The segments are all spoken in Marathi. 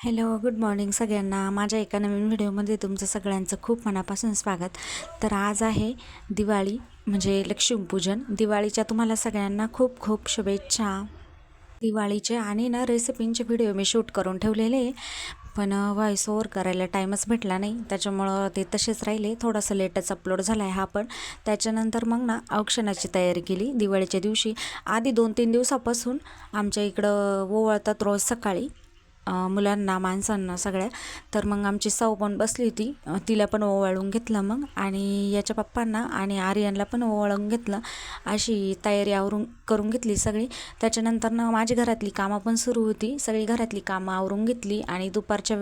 हॅलो, गुड मॉर्निंग सगळ्यांना. माझ्या एका नवीन व्हिडिओमध्ये तुमचं सगळ्यांचं खूप मनापासून स्वागत. तर आज आहे दिवाळी म्हणजे लक्ष्मीपूजन. दिवाळीच्या तुम्हाला सगळ्यांना खूप खूप शुभेच्छा. दिवाळीचे आणि रेसिपींचे व्हिडिओ मी शूट करून ठेवलेले, पण व्हॉइस ओव्हर करायला टाईमच भेटला नाही, त्याच्यामुळं ते तसेच राहिले. थोडंसं लेटच अपलोड झाला आहे हा पण. त्याच्यानंतर मग औक्षणाची तयारी केली दिवाळीच्या दिवशी. आधी 2-3 दिवसापासून आमच्या इकडं ओवाळतात रोज सकाळी मुलांना, माणसांना सगळ्या. तर मग आमची सौ पण बसली होती, तिला पण ओवाळून घेतलं मग, आणि याच्या पप्पांना आणि आर्यनला पण ओवाळून घेतलं. अशी तयारी करून घेतली सगळी. त्याच्यानंतर माझी घरातली कामं पण सुरू होती. सगळी घरातली कामं आवरून घेतली आणि दुपारच्या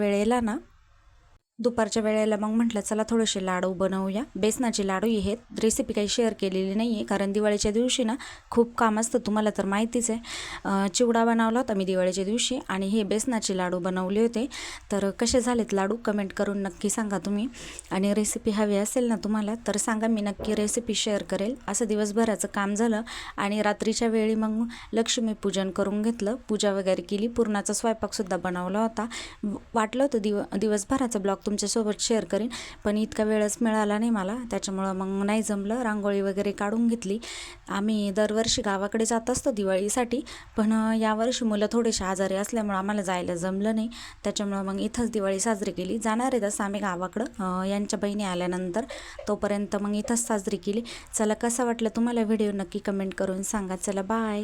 वेळेला मग म्हटलं चला थोडेसे लाडू बनवूया. बेसनाचे लाडू आहेत. रेसिपी काही शेअर केलेली नाही आहे, कारण दिवाळीच्या दिवशी खूप काम असतं, तुम्हाला तर माहितीच आहे. चिवडा बनवला होता मी दिवाळीच्या दिवशी, आणि हे बेसनाचे लाडू बनवले होते. तर कसे झालेत लाडू कमेंट करून नक्की सांगा तुम्ही. आणि रेसिपी हवी असेल ना तुम्हाला तर सांगा, मी नक्की रेसिपी शेअर करेल. असं दिवसभराचं काम झालं आणि रात्रीच्या वेळी मग लक्ष्मीपूजन करून घेतलं, पूजा वगैरे केली, पुरणाचा स्वयंपाकसुद्धा बनवला होता. वाटलं होतं दिवसभराचा ब्लॉग तुमच्यासोबत शेअर करीन, पण इतका वेळच मिळाला नाही मला, त्याच्यामुळं मग नाही जमलं. रांगोळी वगैरे काढून घेतली. आम्ही दरवर्षी गावाकडे जात असतो दिवाळीसाठी, पण यावर्षी मुलं थोडेसे आजारी असल्यामुळं आम्हाला जायला जमलं नाही. त्याच्यामुळं मग इथंच दिवाळी साजरी केली. जाणार आहे तसं आम्ही गावाकडं यांच्या बहिणी आल्यानंतर, तोपर्यंत मग इथंच साजरी केली. चला, कसं वाटलं तुम्हाला व्हिडिओ नक्की कमेंट करून सांगा. चला, बाय.